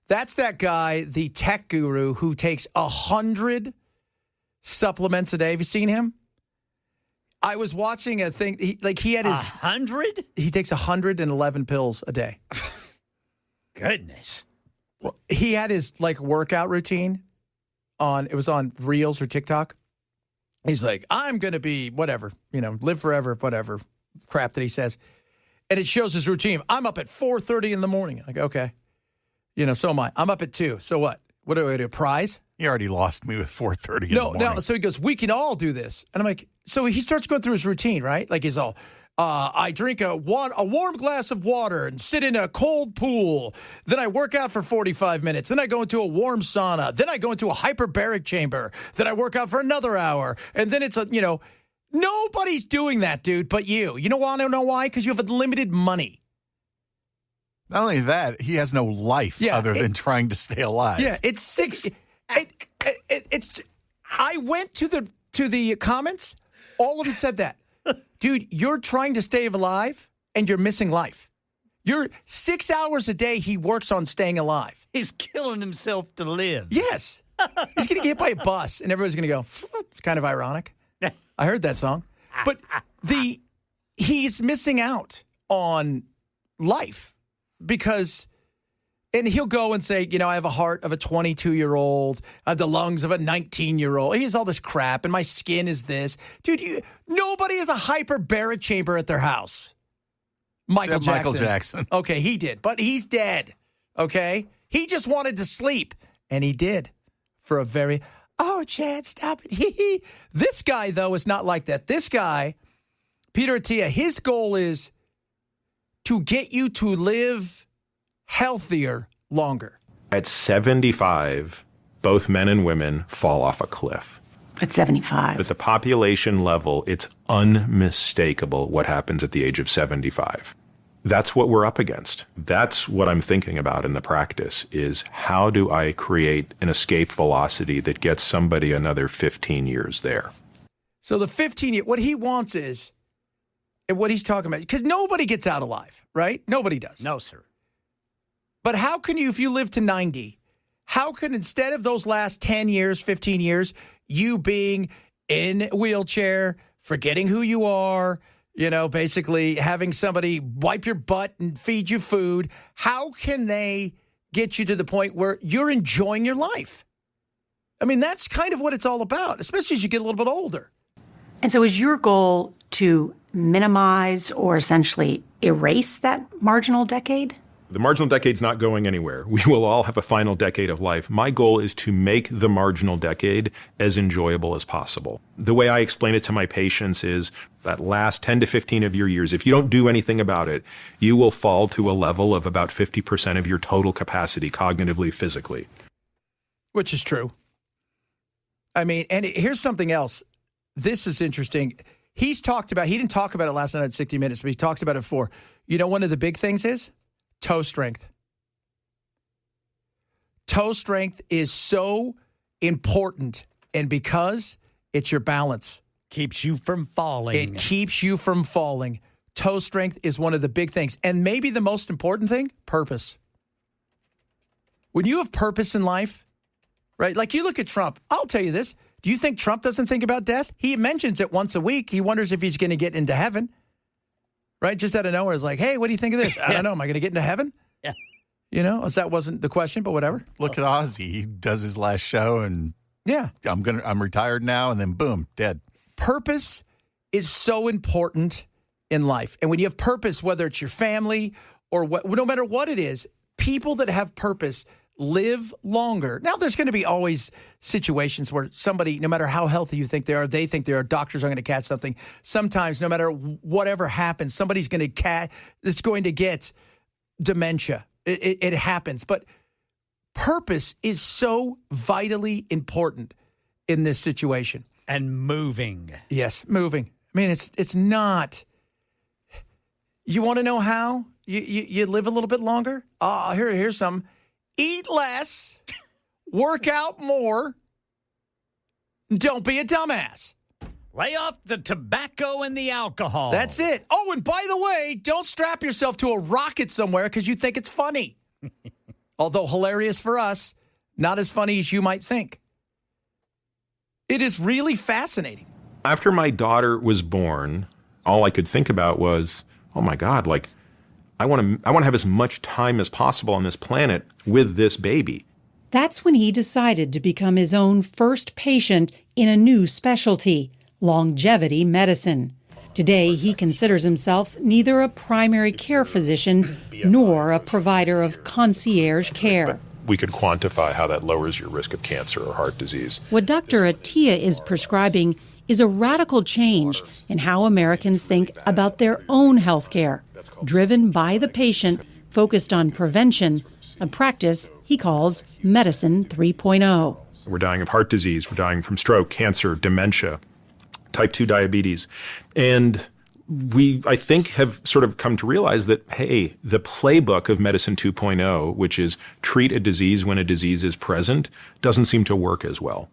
That's that guy, the tech guru, who takes 100 supplements a day. Have you seen him? I was watching a thing. He had his 100. He takes 111 pills a day. Goodness. Well, he had his workout routine on. It was on Reels or TikTok. He's like, I'm gonna be whatever, live forever, whatever crap that he says, and it shows his routine. I'm up at 4:30 in the morning. Like, okay, so am I. I'm up at 2. So what? What do I do? Prize? You already lost me with 4:30 in the morning. No. So he goes, we can all do this. And I'm like, so he starts going through his routine, right? Like he's all, I drink a warm glass of water and sit in a cold pool. Then I work out for 45 minutes. Then I go into a warm sauna. Then I go into a hyperbaric chamber. Then I work out for another hour. And then it's nobody's doing that, dude, but you. You know why? I don't know why? Because you have unlimited money. Not only that, he has no life other than trying to stay alive. Yeah, it's 6. It's. I went to the comments. All of them said that, dude. You're trying to stay alive, and you're missing life. You're 6 hours a day. He works on staying alive. He's killing himself to live. Yes, he's gonna get hit by a bus, and everybody's gonna go. It's kind of ironic. I heard that song, but he's missing out on life because. And he'll go and say, I have a heart of a 22-year-old. I have the lungs of a 19-year-old. He has all this crap, and my skin is this. Dude, nobody has a hyperbaric chamber at their house. Michael Jackson. Okay, he did, but he's dead. Okay? He just wanted to sleep, and he did for a very, Chad, stop it. This guy, though, is not like that. This guy, Peter Attia, his goal is to get you to live healthier longer. At 75, both men and women fall off a cliff. At 75. At the population level, it's unmistakable what happens at the age of 75. That's what we're up against. That's what I'm thinking about in the practice is how do I create an escape velocity that gets somebody another 15 years there? So the 15 year, what he wants is, and what he's talking about, because nobody gets out alive, right? Nobody does. No, sir. But how can you, if you live to 90, how can instead of those last 10 years, 15 years, you being in a wheelchair, forgetting who you are, basically having somebody wipe your butt and feed you food, how can they get you to the point where you're enjoying your life? I mean, that's kind of what it's all about, especially as you get a little bit older. And so is your goal to minimize or essentially erase that marginal decade? The marginal decade's not going anywhere. We will all have a final decade of life. My goal is to make the marginal decade as enjoyable as possible. The way I explain it to my patients is that last 10 to 15 of your years, if you don't do anything about it, you will fall to a level of about 50% of your total capacity cognitively, physically. Which is true. I mean, and here's something else. This is interesting. He didn't talk about it last night at 60 Minutes, but he talks about it before. One of the big things is? Toe strength. Toe strength is so important, and because it's your balance. Keeps you from falling. It keeps you from falling. Toe strength is one of the big things. And maybe the most important thing, purpose. When you have purpose in life, right? Like you look at Trump. I'll tell you this. Do you think Trump doesn't think about death? He mentions it once a week. He wonders if he's going to get into heaven. Right? Just out of nowhere, it's like, hey, what do you think of this? I don't know. Am I going to get into heaven? Yeah. That wasn't the question, but whatever. Look at Ozzy. He does his last show and I'm retired now, and then boom, dead. Purpose is so important in life. And when you have purpose, whether it's your family or no matter what it is, people that have purpose live longer. Now, there's going to be always situations where somebody, no matter how healthy you think they are, doctors are going to catch something. Sometimes, no matter whatever happens, somebody's going to get dementia. It happens. But purpose is so vitally important in this situation. And moving. Yes, moving. I mean, it's not. You want to know how you live a little bit longer? Here's some. Eat less, work out more, don't be a dumbass. Lay off the tobacco and the alcohol. That's it. Oh, and by the way, don't strap yourself to a rocket somewhere because you think it's funny. Although hilarious for us, not as funny as you might think. It is really fascinating. After my daughter was born, all I could think about was, oh my God, like, I want to have as much time as possible on this planet with this baby. That's when he decided to become his own first patient in a new specialty, longevity medicine. Today, he considers himself neither a primary care physician nor a provider of concierge care. We could quantify how that lowers your risk of cancer or heart disease. What Dr. Attia is prescribing is a radical change in how Americans think about their own health care, driven by the patient, focused on prevention, a practice he calls Medicine 3.0. We're dying of heart disease, we're dying from stroke, cancer, dementia, type 2 diabetes. And we, I think, have sort of come to realize that, hey, the playbook of Medicine 2.0, which is treat a disease when a disease is present, doesn't seem to work as well.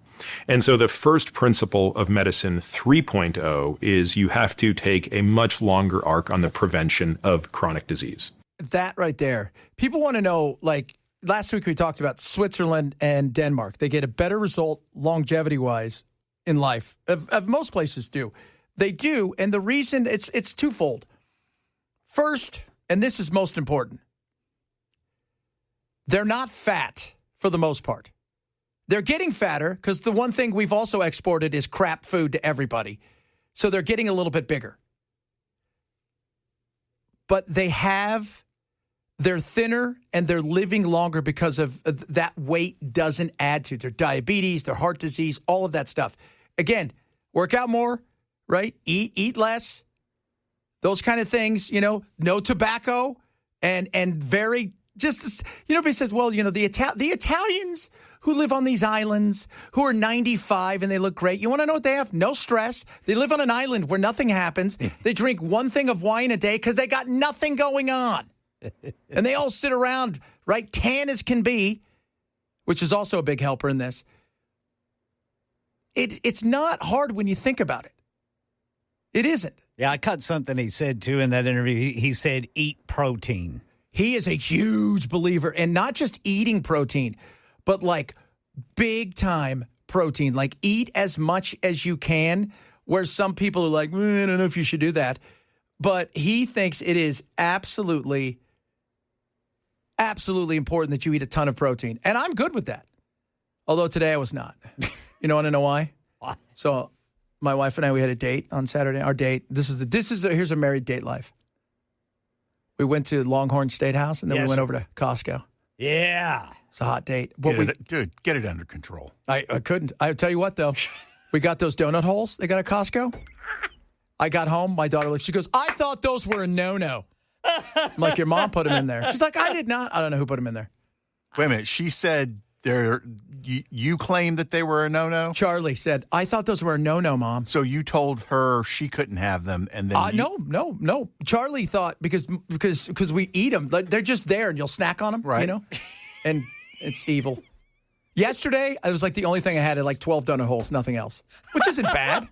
And so the first principle of Medicine 3.0 is you have to take a much longer arc on the prevention of chronic disease. That right there. People want to know, like, last week we talked about Switzerland and Denmark. They get a better result longevity-wise in life. Of most places do. They do, and the reason, it's twofold. First, and this is most important, they're not fat for the most part. They're getting fatter because the one thing we've also exported is crap food to everybody. So they're getting a little bit bigger. But they're thinner and they're living longer because of that weight doesn't add to their diabetes, their heart disease, all of that stuff. Again, work out more, right? Eat less. Those kind of things, no tobacco and very just, everybody says, well, the Italians who live on these islands, who are 95 and they look great. You want to know what they have? No stress. They live on an island where nothing happens. They drink one thing of wine a day because they got nothing going on. And they all sit around, right, tan as can be, which is also a big helper in this. It's not hard when you think about it. It isn't. Yeah, I caught something he said, too, in that interview. He said, eat protein. He is a huge believer in not just eating protein, but like big time protein. Like eat as much as you can, where some people are like, I don't know if you should do that. But he thinks it is absolutely important that you eat a ton of protein. And I'm good with that. Although today I was not. You want to know why? Why? So my wife and I, we had a date on Saturday. Our date, here's a married date life. We went to Longhorn Steakhouse, and then we went over to Costco. Yeah. It's a hot date. Dude, get it under control. I couldn't. I'll tell you what, though. We got those donut holes they got at Costco. I got home. My daughter, she goes, I thought those were a no-no. I'm like, your mom put them in there. She's like, I did not. I don't know who put them in there. Wait a minute. She said you claimed that they were a no-no? Charlie said, I thought those were a no-no, Mom. So you told her she couldn't have them, and then No. Charlie thought because we eat them, they're just there, and you'll snack on them, right? And it's evil. Yesterday, it was like the only thing I had at like 12 donut holes, nothing else, which isn't bad.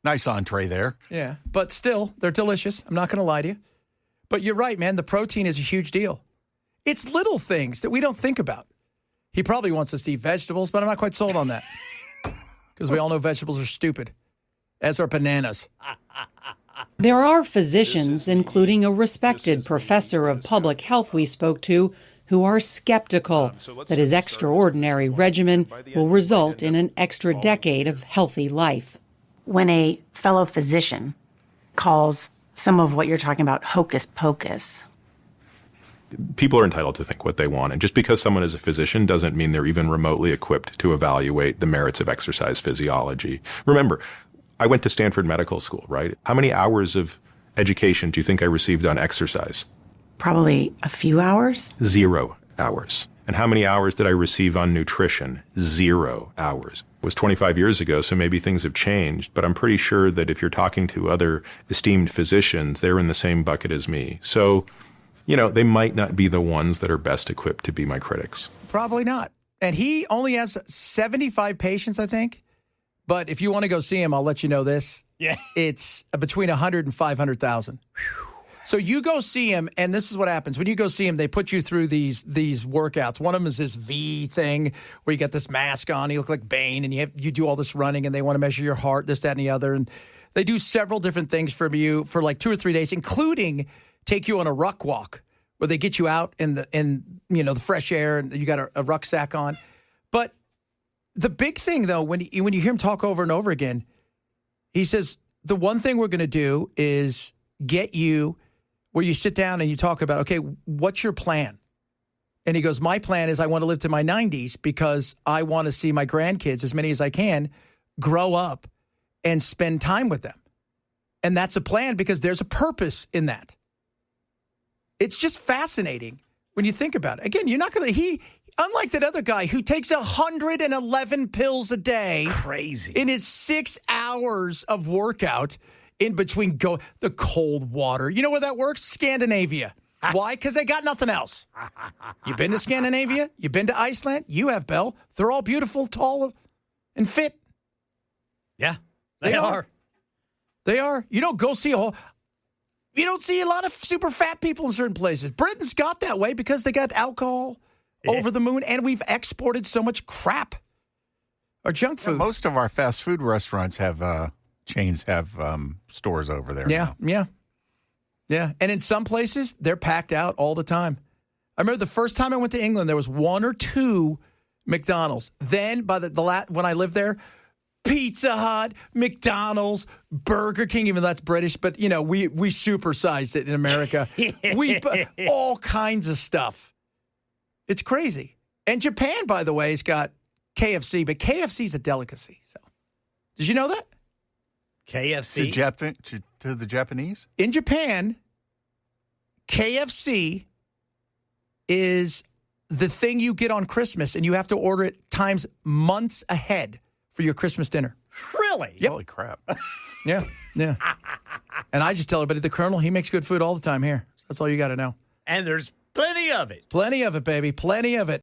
Nice entree there. Yeah, but still, they're delicious. I'm not going to lie to you. But you're right, man. The protein is a huge deal. It's little things that we don't think about. He probably wants us to eat vegetables, but I'm not quite sold on that. Because we all know vegetables are stupid, as are bananas. There are physicians, including a respected professor of public health we spoke to, who are skeptical that his extraordinary regimen will result in an extra decade of healthy life. When a fellow physician calls some of what you're talking about hocus pocus, people are entitled to think what they want. And just because someone is a physician doesn't mean they're even remotely equipped to evaluate the merits of exercise physiology. Remember, I went to Stanford Medical School, right? How many hours of education do you think I received on exercise? probably a few hours. 0 hours. And how many hours did I receive on nutrition? 0 hours. It was 25 years ago, so maybe things have changed, but I'm pretty sure that if you're talking to other esteemed physicians, they're in the same bucket as me. So, they might not be the ones that are best equipped to be my critics. Probably not. And he only has 75 patients, I think. But if you want to go see him, I'll let you know this. Yeah. It's between 100 and 500,000. So you go see him, and this is what happens. When you go see him, they put you through these workouts. One of them is this V thing where you got this mask on. You look like Bane, and you do all this running, and they want to measure your heart, this, that, and the other. And they do several different things for you for like 2 or 3 days, including take you on a ruck walk where they get you out in the fresh air, and you got a rucksack on. But the big thing, though, when you hear him talk over and over again, he says, the one thing we're going to do is get you where you sit down and you talk about, okay, what's your plan? And he goes, my plan is I want to live to my 90s because I want to see my grandkids, as many as I can, grow up and spend time with them. And that's a plan because there's a purpose in that. It's just fascinating when you think about it. Again, you're not going to, unlike that other guy who takes 111 pills a day. Crazy. In his 6 hours of workout in between the cold water. You know where that works? Scandinavia. Why? Because they got nothing else. You been to Scandinavia? You been to Iceland? You have, Belle. They're all beautiful, tall, and fit. Yeah, they are. They are. You don't go see you don't see a lot of super fat people in certain places. Britain's got that way because they got alcohol over the moon, and we've exported so much crap. Or junk food. Yeah, most of our fast food restaurants have chains have stores over there. Yeah, now. yeah. And in some places, they're packed out all the time. I remember the first time I went to England, there was 1 or 2 McDonald's. Then by when I lived there, Pizza Hut, McDonald's, Burger King, even though that's British, but we supersized it in America. We all kinds of stuff. It's crazy. And Japan, by the way, has got KFC, but KFC is a delicacy. So, did you know that? KFC To the Japanese? In Japan, KFC is the thing you get on Christmas, and you have to order it months ahead for your Christmas dinner. Really? Yep. Holy crap. Yeah. And I just tell everybody, the Colonel, he makes good food all the time here. So that's all you got to know. And there's plenty of it. Plenty of it, baby. Plenty of it.